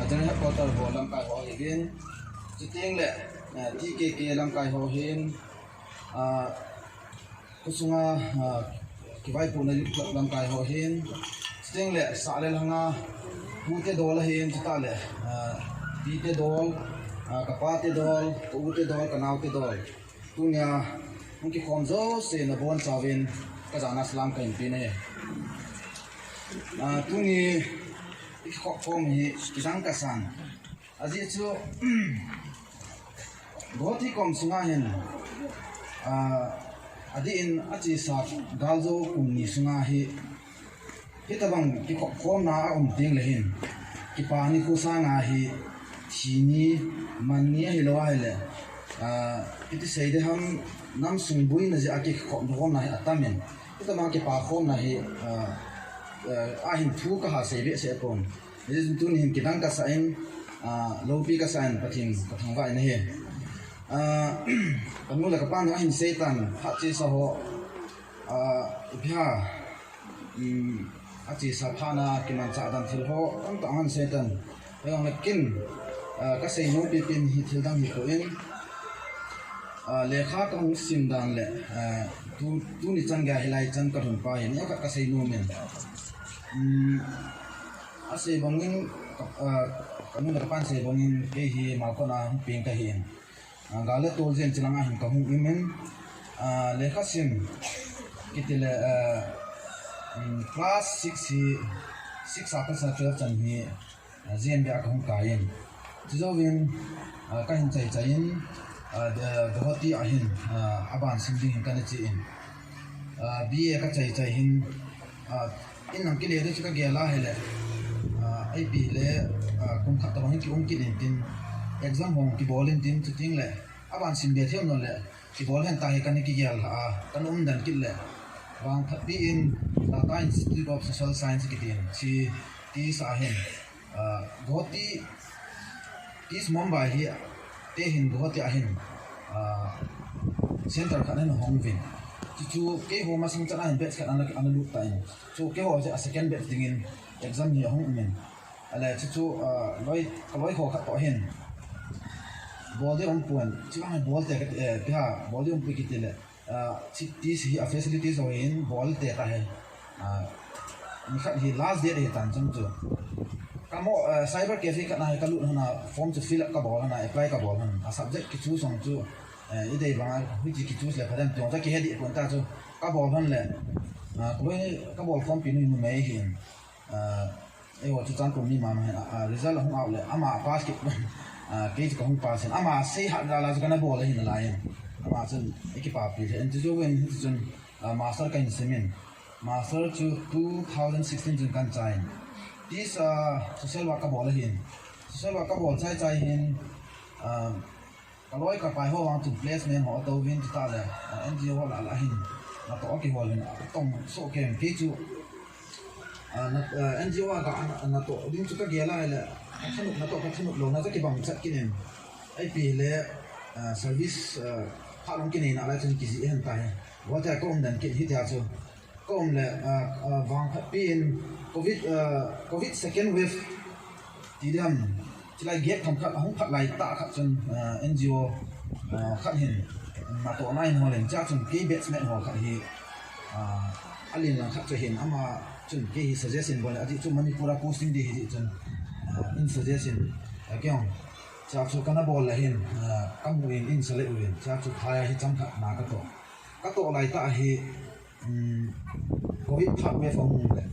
general headquarter ho lam kai ho hin chiting le TKK lam kai ho hin kusunga kibai pu na lam kai ho hin chiting le sa le langa pute dol hin chita le pite dol kapate dol ute dol kanaute dol tunya mungkin khomzo se na bon chawin ka jana salam kain pine tuni khom hi kisang kasan aji chu goti kom sunga hin adi in achi sa galzo kumni sunga hi hitabang ki khom na ting le hin ki pani ku sa nga hi thini manni hi lo hele iti seide ham nam sungbui na ji aki khom na hi atamen hitabang ki pa khom na hi ahin thu ka ha sebe se pon is tun him kidang ka sain lopi ka sain pathing vai na he kamu la ka pan ahin setan ha chi sa ho ibha achi sa phana kiman cha dan thil ho ang ta han setan ayong lekin ka sei no pi pin hi thil dang hi ko in lekha ka sim dan le tu ni chang ga hilai chan ka thun pa hin ka sei no men ase bangin kamu na kapan se bangin ke hi ma ko na ping ka hin gale tol zen chinanga hin ka hu imen lekha sim kitile class 6 hi 6 apa sa 12 chan hi zen bia ka hu ka yin zo win ka hin chai chai in de hoti ahin aban sim ding kan chi in ba ka chai chai hin in nam ki le de ka gela hele ai pi le kum khat tawang ki ki din tin exam hong ki bolin tin chiting le aban sim be thiam no le ki bol hen ta he kan ki gel ha kan dan ki le wang phat bi in Tata Institute of Social Science ki tin chi ti sa hen goti tis mumbai hi te hin goti ahin center khanen hong vin chu ke ho ma sing chana hin batch khan an lu ta in chu ke ho a second batch dingin exam hi hong men ala chu loi ho kha to hin body on point chu ang ball te ka ha body on point ki le chi tis hi a facilities ho in ball te ta hai ni khat hi last day hi tan chang chu kamo cyber cafe ka na ka lu na form to fill up ka ball na apply ka ball a subject ki chu song chu idei bang hui ki chu le phadan tong ta ki hedi kon ta chu ka ball han le loi ka ball form pin nu mai hin ai wa chu chan ko mi ma ma result hong out le ama pass ki ke ji ko hong pass ama sei ha la ju kana ball hin la yin ama chen ki pa pi en chu wen chun master ka in semin master chu 2016 jun kan chai this social work ka bol hin social work ka bol chai hin kaloi ka pai ho wang tu placement ho to win ta le NGO la hin na to ki hol hin tong so kem ke chu NGO ka na to din chu ka gela le thanu na to ka thanu lo na ki bang chat ki nen ai pi le service ha long ki nen ala chen ki ji hen ta he wa ta ko dan ki hi ta chu kom le wang phat pin covid second wave tidam chilai get tham khat hong khat lai ta khat chun NGO khat hin ma to nai ho len cha chun ke batsman ho khat hi alin lang khat chu hin ama chun ke hi suggestion bol ati chu manipura posting di hi chun in suggestion kyong cha chu kana bol la hin kam in sale uin cha chu thaya hi cham khat na ka to lai ta hi covid third wave hong le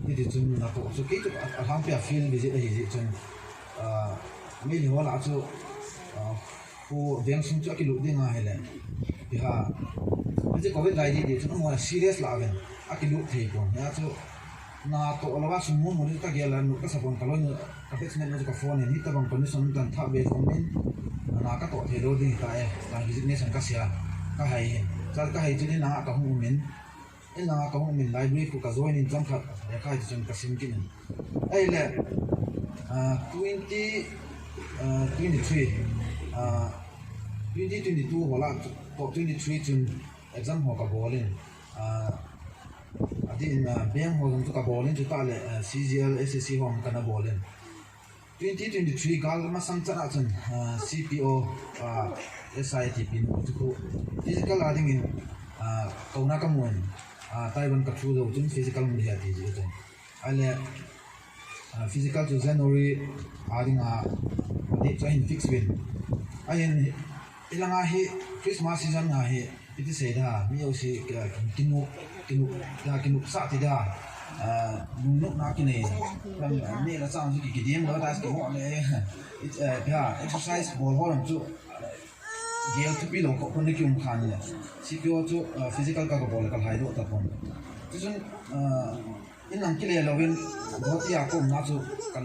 ni chun na to chu ke chu ham pe feel visit hi chun mi ni wala chu hu veng sum chu ki lu ding a hele biha ni covid lai di chu mo serious la ven a ki lu thei ko ya chu na to lawa sum mo ni ta gela nu ka sabon kalon ka fixment no ka phone ni ta bang permission tan tha be from min na ka to thei do ding ta e la designation ka sia ka hai chal ka hai chu ni na ka hu min ina ka hu min library ku ka join in jam khat ya ka chu ka sim kin ai le 2022 hola to 23 chun exam ho ka bolin adin beng ho jong ka bolin chu ta le CGL SSC ho kana bolin 2023 gal ma sang chana chun CPO SITP no chu physical ading in kauna kamun Taiwan ka thu do chun physical mun hi ati ji chun ale physical to January ading di chain fix win ayen ilanga hi Christmas season na hi iti se da mi osi kinu sa ti da nung na kini lam ni la sang su ki dim lo da ski ho le exercise ball ho lam chu gel tu pi lo ko kon ki um khan le CPO chu physical ka ko bol ka hai do ta pon chu chun in nang ki le lo win bo ti ya ko na chu ka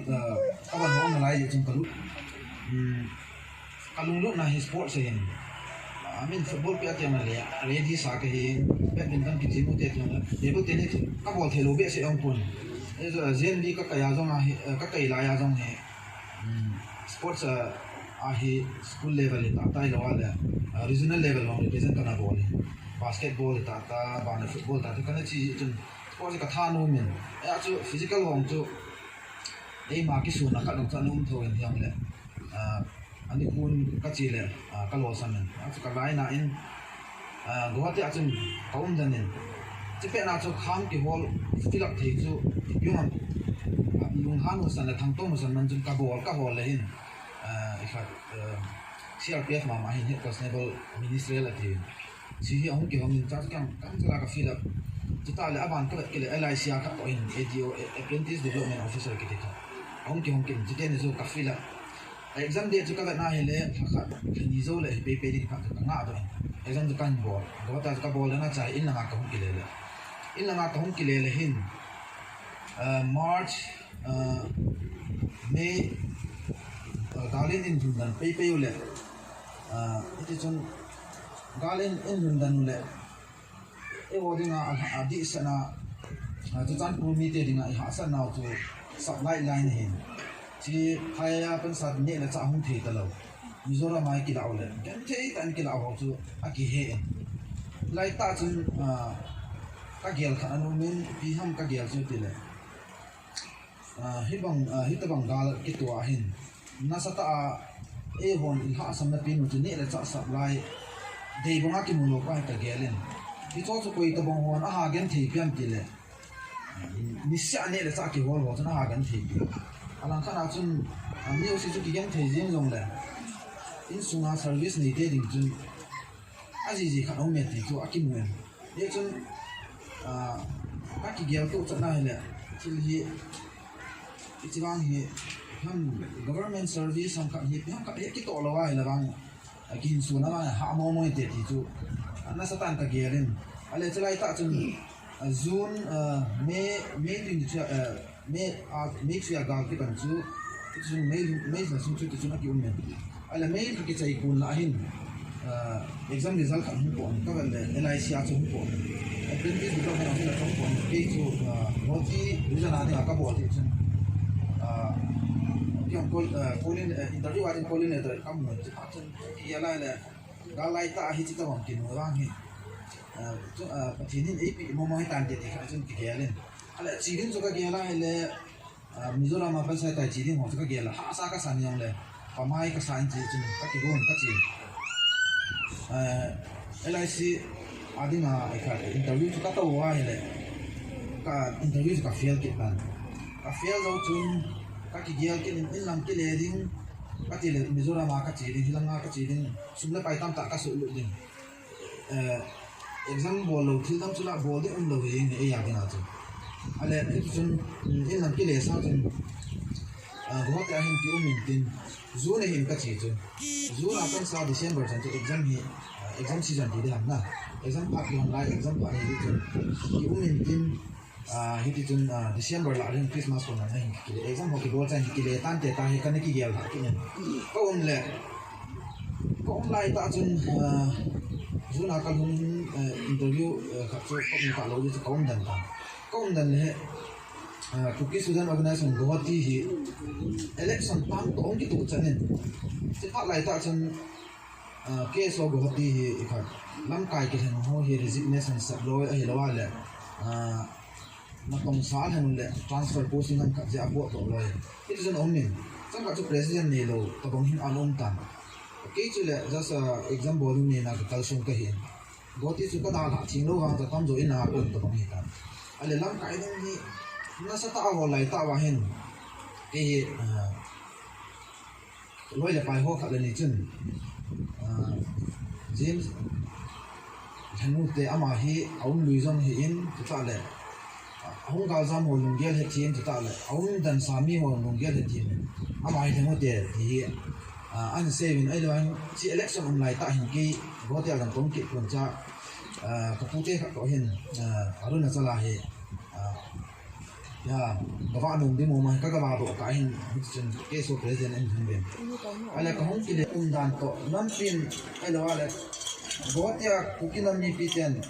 ban ho na lai chu ka lu kalung lu na hi sport se hin amin football pe ate ma le ready sa ke hi badminton ki jimu te tu table tennis ka bol thelo be se ong pun e zo zen bi ka ya jong a hi ka kai la ya jong he sports a hi school level ta tai lo ala regional level lo represent kana bol basketball ta ba na football ta kana chi chun sports ka tha no min ya chu physical hong chu e ma ki su na ka dong cha num tho en hiam le ani kun ka chi le ka lo san men chu ka lai na in guwahati achun kaum danin chipe na chu kham ki hol fill up thei chu yung han san la thang to mo san man chun ka hol le hin ikhat CRPF ma hin hit personal ministerial ati si hi ong ki hong in charge kam jala ka fill up chuta le aban ka le LIC ka to in ADO apprentice development officer ki ta ong ki hong kin chite ne zo ka fill up exam de chu ka na hele kha ni zo le pe di ka nga do exam du kan bol go ta ka bol na chai in na ka hong ki le hin March May galin in jundan pe ule iti chun galin in jundan ule e odinga adi sana chu chan pu mi te dinga ha san naw chu supply line hin chi phaya pan sat ne la cha hung the ta lo Mizoram mai ki law le kan the tan ki law chu a ki he lai ta chun ka gel kha anu min pi ham ka gel chu ti le hi tabang gal ki to a hin na sata e hon ha sam na pin chu ne la cha supply dei bonga ki mu lo ka ka gelin ti cho chu koi tabang hon a ha gen thi piam ti le ni sha ne la cha ki hol ho chu na ha gan thi alang khana chun mi o si chu ki gen thei jing long le in sunga service ni te ding chun aji ji kha ong me ti chu akim wen ye chun ka ki gel to chana hele chil hi ichiwang hi ham government service ham ka hi ki to lo wa hele bang kin su na ma ha mo mo te ti chu na satan ka gelin ale chalai ta chun June May din chu May chu ya ga ki ban chu chu May la chu chu na ki um men ala May ki chai kun la hin exam result kan po ka le LIC a chu po apprentice ko ka na ka po ke chu roti result ade ka po ti chun yung kolin interview atin kolin ito kamu chun ya la le ga lai ta hi chi ta bang kin wa hi chu pathinin ap mo mo tan ti ka chun ki gelin ala chidin chu ka gela le Mizoram ma pa sa ta chidin ho chu ka gela ha sa ka san yang le pamai ka san chi chun ka ki ron ka chi LIC adina ka interview chu ka to wa le ka interview ka fail ki pan ka fail zo chun ka ki gel ki in lam ki le ding ka ti le Mizoram ma ka chi ding hilanga ka chi ding sumle pai tam ta ka su lu ding exam bol lo thil dam chula bol de lo yin e ya ding a chu ale chun in lam ki le sa chun go ta hin ki min tin zone hin ka chi chu zone a pen sa December chan chu exam season di de ham na exam up long lai exam pa ni chu ki min tin hiti chun December la rin Christmas ko na hin ki exam ho ki bol chan ki le tan te ta hi kan ki gel ha ki ne ko le ko lai ta chun zuna ka hun interview ka chu ko ni ka lo ji ko dan le Cookie Sudan Organization Guwahati hi election pam to ong ki tu chanin ti pa lai ta chan case of Guwahati hi ikhat lam kai ki hen ho hi resignation sab lo hi lawa le ma tong sal hen le transfer posting han ka ja bo to lo hi it is an omin chẳng cả chú president này lo tập bóng hình alom tan cái chú lệ just example này là cái tal sung cái hiện gót tí chú cái đào hạt chín lâu vàng tập tam rồi na cũng tập bóng hình tan ale lang cái đó ni nó sẽ tạo vào lại tạo vào hình cái lối là bài hoa khá là này chân James thành một thế ama hi ông lùi dòng hi in chúng ta lệ ông cao giam hồ lùng ghét hết thiên chúng ta lệ ông đàn sami hồ lùng ghét hết thiên ama hi thành một thế thì anh xem anh là anh chỉ election ông lại tại hình kia có thể là công kích quân cha các phụ tế khác có hình ở đây là sao là hi ya các bạn nung đi mua mà các bạn bộ cái hình cái số president anh không biết anh là không chỉ để đàn to năm pin anh là gót ya cookie năm nhị tiền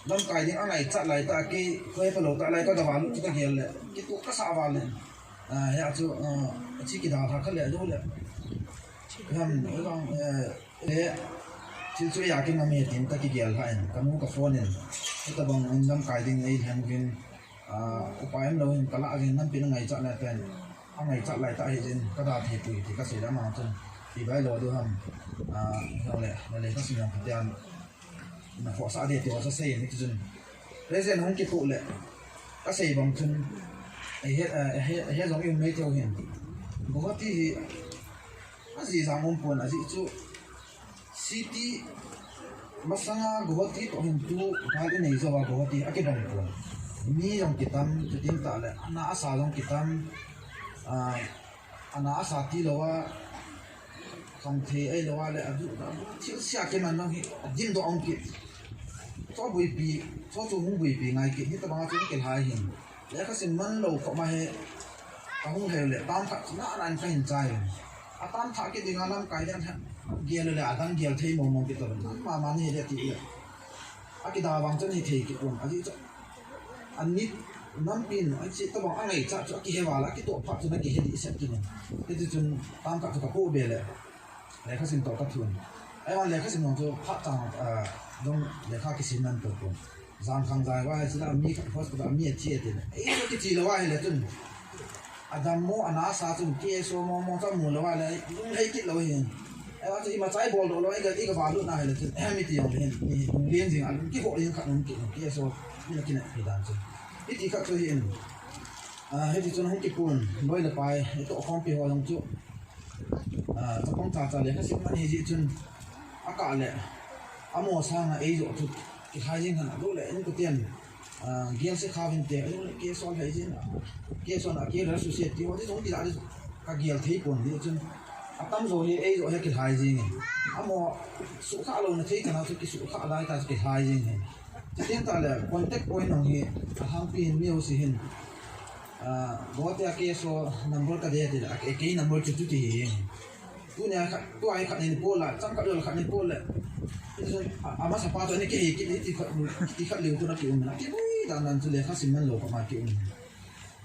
năm cái đi anh này chặt lại ta cái khơi phải lột ta lại các bạn lúc chúng ta hiểu lệ cái tụ các sao vào lệ ya chú chỉ cái đào thằng khác lệ đâu lệ ham cái bằng để chỉ chú ya cái năm nhị tiền ta cái hiểu hay cái mua cái phone này kita bằng năm cái đi này hàng viên upaya em đâu cái lạ gì năm pin ngày chặt lại tiền anh này chặt lại tại hiện cái đào thì tùy thì các sĩ đã mang chân thì bây giờ đưa ham rồi lệ các sĩ làm tiền mà họ xã địa thì họ sẽ xây những cái chân president không kịp tụ lệ các sĩ bằng chân hết giống như mấy theo hiện có thì gì rằng ông buồn là gì chú city mà sang có thì có hiện tu cái này giờ có thì cái đồng buồn mi dòng kitam cho tin ta lệ anh asa dòng kitam anh asa tí lo không thì ấy lo lệ thiếu xa cái mà nó dính đồ ông kịp cho bùi bì cho chú không bùi bì ngày kịp như ta bảo chúng cái hai hình lẽ các sinh mân lâu có mà hệ không hề lệ tam thạc nó anh phải hình trai tam thạc cái gì ngang năm cái đen kia lệ đang kia thấy mồm mồm cái tờ mà như thế thì cái đào vàng chân thì cái quần anh nít năm pin anh chỉ tao bảo anh này chặt cho cái hệ vào là cái tổ phát cho nó cái hệ đi xét cái này cái gì chun tam thạc cho các cô bề lệ lẽ các sinh tổ các thuyền ai mà lẽ các sinh cho phát trang dong lẽ các sinh nan tổ tuần giang khang dài qua chỉ là mi phát có mi chia tiền ấy cái gì là qua lẽ chun adam mo ana sa chun kia so mo cho mu là qua lẽ cũng hay kít lâu hiện ai mà chỉ mà trái ball đồ rồi cái vào lúc này là chun em mi tiền hiện liên gì anh cái bộ liên khắc cũng kia so như cái này thì đàn chun ít thì khắc cho hiện hết thì chun không kịp buồn nói là bài cái tổ không bị hoa long chú cho con trả lẽ các sinh mà gì chun cả lẽ amo sang ấy rồi thì cái hai riêng hẳn lúc lẽ những cái tiền game sẽ khao hiện tiền lúc kia son thấy chứ kia son ở kia là số tiền thì nó giống thì đã các game thấy còn thì chun tâm rồi thì ấy rồi cái hai riêng amo số khá lâu nó thấy cái nào cái số khá lại ta cái hai riêng này thì tiền ta là contact point nó thì hàng pin nhiều gì hình बहुत या के so number का दे दिला एक ही नंबर चुटू ती तू ने तू आई खने बोला चंग का दल खने बोला आमा सपा तो ने के ती खत लिउ तो ना किउ ना के बुई दान चले खा सिमन लो ma kiu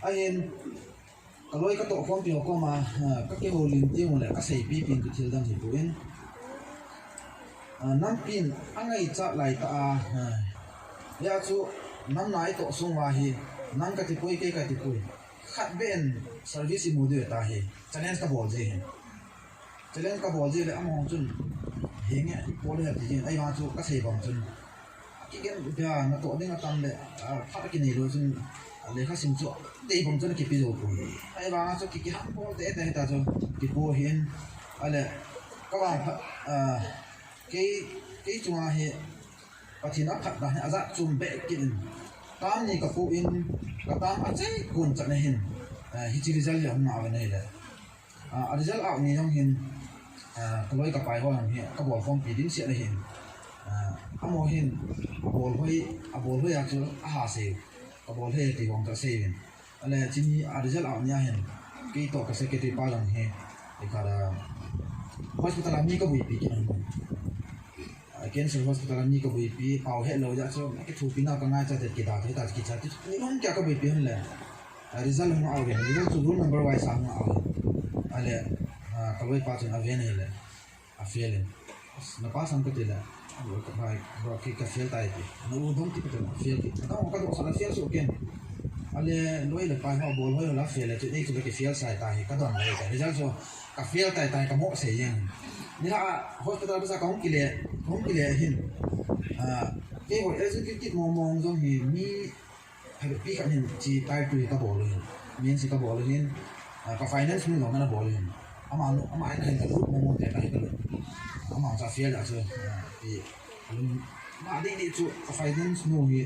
ayen kaloi ka to phong pi ko ma ka ke holin ti mo le ka sei pi pin tu thil dam hi buin nam pin angai cha lai ta ya chu nam nai to sung wa hi nang ka ti poi ke ka ti poi khat ben service mu de ta he challenge ka bol je he challenge ka bol je le among chun he nge bol he ti ai ma chu ka sei bang chun ki gen bia na to ding atam le pha ki ni lo chun le kha sim chu dei bang chun ki pi zo pu ai ba chu ki ham bol de ta chu ki po hin ale ka ba ke chu a he pathina khat da aza chum be kin tam ni ka pu in ka tam a chei kun cha ne hin hi chi result ya ma wa nei le a result out ni jong hin ka loi ka pai ho ang hi ka bol phong pi din sia le hin amo hin a bol hoi ya chu a ha se ka bol he ti wong ta se hin ale chi ni a result out nya hin ki to ka se ke ti pa jong he e ka da hospital mi ka bui pi ki cancer hospital ni ka bui pi pau he lo ja so ke thu pi na ka ngai cha de ki da ta ki cha ti ni hon kya ka bui pi le result mo au ge result chu room number wise ang au ale ka bui pa chu na ve ne le a fail na pa sang ka ti la ka bai ro ki ka fail tai ti no dom ti ka fail ki ka ka do sa fail so ken ale loi le pai ho bol ho la fiel le chu ke fiel sai tai ka don le ka result so ka fiel tai tai ka mo se yen ni la hospital ba sa ka hong kile hin ke ho executive mong jong hi mi ha pi ka hin chi tai tu ka bol hin min si ka bol hin ka finance nu na bol hin ama ai na hin ka lu mong te ka hin ka lu ama sa fiel la so pi ma di chu ka finance nu hi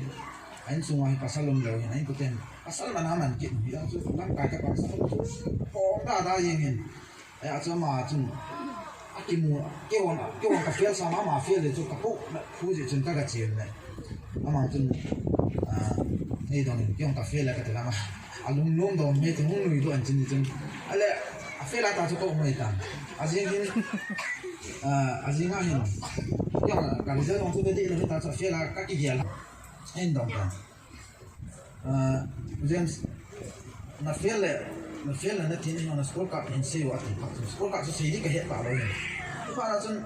anh xung quanh pasal lom lo anh có tiền pasal mana man kit bi ang chu lang kai ka pasal ko da yin ai a chu ma chu akimu ke won ka fiel sama ma fiel le chu ka pu khu ji chun ka chien ne ama chu nei don ke won ka fiel la ka te lama alum lom do me te hung lui do an chin chin ale a fiel la ta chu ko mai tan azin nga hin ke won ka ri dong chu de di le ta chu fiel la ka ki dia la anh đồng cảm James na fiel là nó tin nó school card hình siêu à thì school card sẽ đi cái hiện tại đây cái phần là chân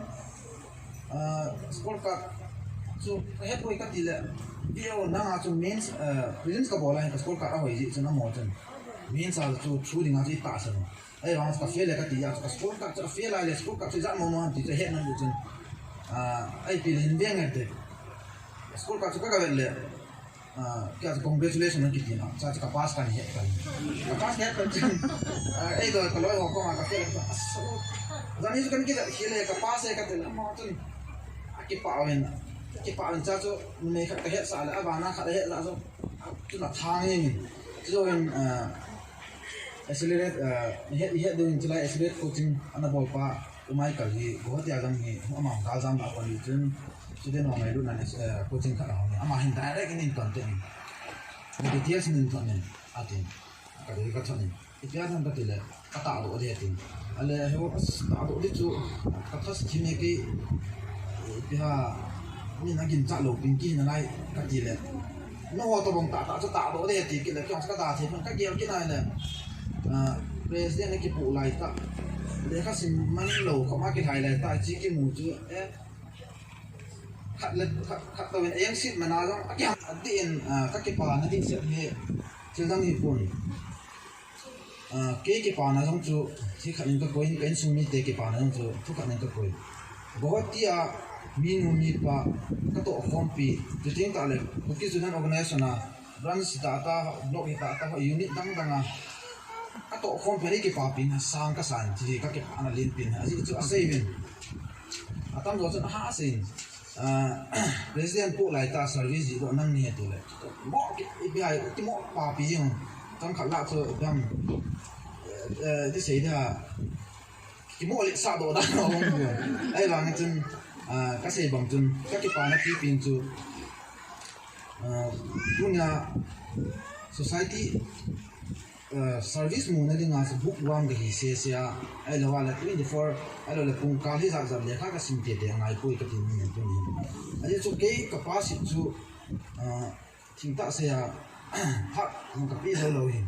school card so cái hết rồi cái gì là điều năng à chân main present cái bola cái school card ở hồi gì chân nó một chân main sao cho chú đi ngay tạ chân ấy vàng cái fiel là cái gì cái school card cái fiel là school card sẽ dẫn một thì sẽ hiện nó chân ấy thì hình viên này thì school card cái vấn đề क्या congratulation ना कितनी ना चाचा का पास करनी है का पास है कर एक दो कल वो को मार करते जानी जो करने के लिए का पास है करते ना मातन कि पावन चाचा में का है साल अब आना का है ना जो ना थांगे जो इन accelerate है दो इन चला accelerate coaching अना बोल पा उमाई कर ही बहुत याद हम ही हम काल जाम आप वाली जन student orang itu nanti coaching kat orang ni, ama hin direct ini content ni, jadi dia sendiri tu ni, atin, kalau dia kata ni, itu ada yang betul lah, kata ada dia atin, ale hewan ada dia tu, kata sini ke, dia ni nak gincak lo, pinki nanti kata dia, no waktu bang tak ada dia atin, kita kau sekarang dah sih, kan dia kita ni, presiden ni kita pulai tak, dia kasih mana lo, kau makin highlight tak, jiki muncul, khát tàu anh ship mà nói rằng cái tiền các cái bàn nó định sẽ hệ chưa đang đi buồn cái bàn nó giống chú thì khả năng các quên cái số mi cái bàn nó giống chú thu khả năng các quên बहुत ही minumi pa kato kompi tuting ta le buki student organization na branch data blog data unit dang danga kato kompi ke pa pin sang ka san chi ka ke ana lin pin aji chu asavin atam do chen ha sin president pu lai ta service ji do nang ni tu le mo API ti mo pa pi jing tam khat la chu dam di sei da ki mo le sa do da no ai wang chen ka sei bang chen ka ki pa na pi pin chu punya society service mu na dinga sa book wang ga hi se sia ai lo wala 24 ai lo le pung ka hi za za le kha ka sim te de ngai pui ka tin ni tu ni ai chu ke capacity chu thing ta se ya ha mo ka pi zo lo hi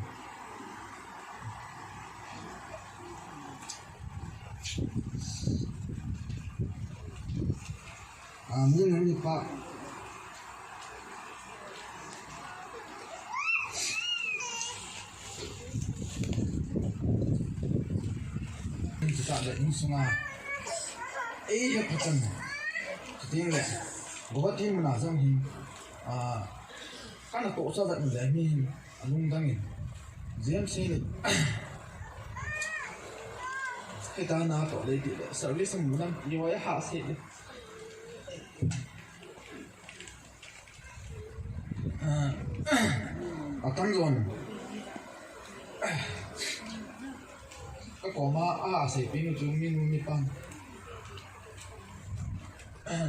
ni pa ada ini sungai ये पसंद है ठीक है बहुत ही मुनाज़म ही खाना तो उसा तक मिला ही अलूम दंगे जेम से kita na to le di service mulam ni wa ha se akan zon có mà sẽ pin cho mình mi pan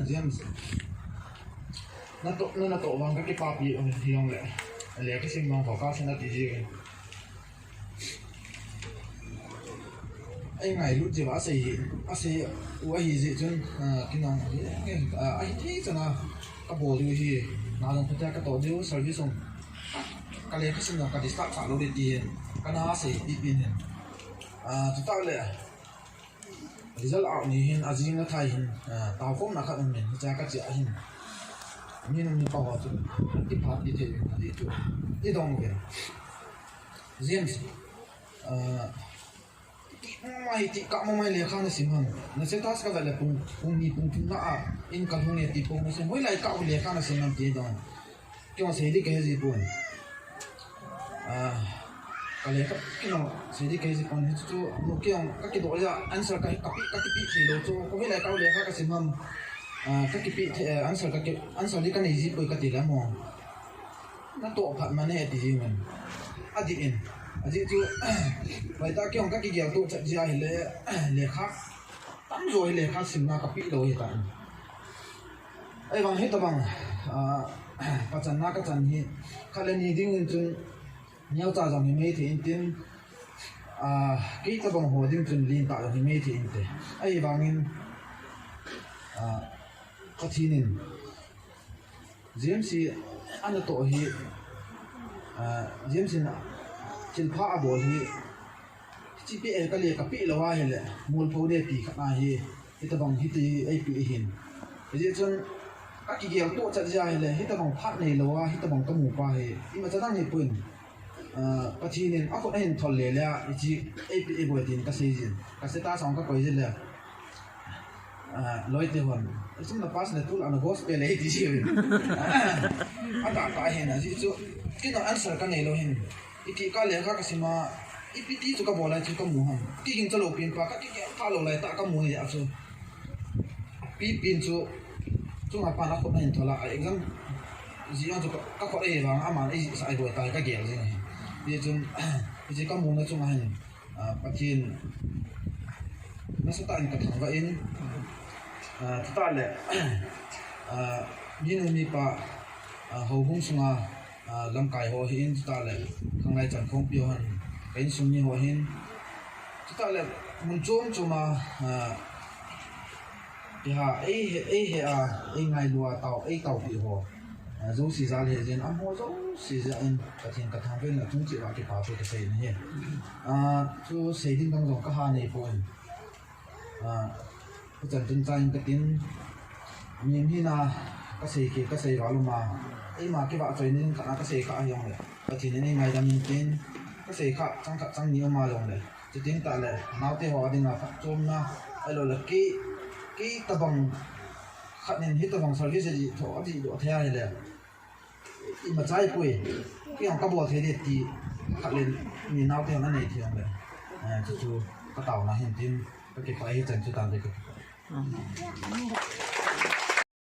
James nó to vàng cái papi ông thì ông lại cái sinh mong của cao sinh là tí gì anh ngày lúc gì mà sẽ uống gì chứ cái nào anh thấy cho nó cái bộ điều gì nào đồng thời cái tổ điều service xong cái này cái sinh là cái đi start phá lô đi tiền cái nào sẽ đi pin chúng ta lại result out ni hin azing na thai hin tao phong na khat men cha ka cha hin min ni pa wa chu ti pha ti the ti chu ti dong ge James mai ti ka mai le khang sim ham na se tas ka vele pung ni pung na a in ka hung ne ti pung na se hoi lai ka le khang sim ham ti don kyo se di ke ji pun ka le ka kino se di ke ji pun hi chu no kyo ka ki do ya answer ka pi thi lo chu ko hoi lai ka le kha ka sim ham ka ki pi answer di ka nei ji poi ka ti la mo na to phat ma ne ti ji man adi in aji chu vai ta kyong ka ki gyal tu cha ja hi le kha tam rồi le kha sim na ka pi lo hi ta ai bang he ta bang pa chan na ka chan hi khale ni ding in chun nyau ta jang hi me thi in tin ki ta bang ho ding chun lin ta jang hi me thi in te ai bang in ka thinin GMC ana to hi GMC na chil pha abol hi chi pi el ka le ka pi lawa hi le mul pho de pi khana hi ita bang hi ti ai pi hin je chon ka ki gel to cha ja hi le hi ta bang pha nei lawa hi ta bang ka mu pa hi i ma cha dang hi pun pa thi nin a ko hin thol le la i chi ai pi bo tin ka se jin ka se ta song ka koi jin le loi te hon sum na pas na tul an gospel le ti ji a ta ka hin a ji chu ki no answer ka nei lo hin iti ka le kha ka sima ipiti chu ka bola chu ka mu ham ti ging chalo pin pa ka ki ka lo lai ta ka mu ya chu pi pin chu ma pa na ko na thola exam ji on chu ka ko e ba ama e sai do ta ka gel ji ni chun ji ka mu na chu ma hin pathin na sa ta ni ka thang ga in ta le ni no mi pa ho hung sunga lam kai ho hin ta le khang lai chan khong pi han kain sum ni ho hin ta le mun chom chuma ya e ngai lua tau pi ho zo si za le jen am ho zo si za in ka thin ka thang ven la chung chi wa ki pa pe ka sei ni chu sei din dang jong ka ha nei po chan tin chain ka tin mi hi na ka sei ga lu ma ai mà cái bạn chơi nên khả năng cái xe khá dùng này và thì nên ngày đâm tin cái xe khá trong nhiều mà dùng này chỉ tính tại là nào thì họ đi là phát chôm na ai rồi là cái tập bằng khả năng hết tập bằng service gì thọ gì độ theo này là mà trái quỷ cái hàng các bộ thế thì khả năng mình nào theo nó này thì này chú cái tàu là hiện tin cái phải hết chân chú tạm được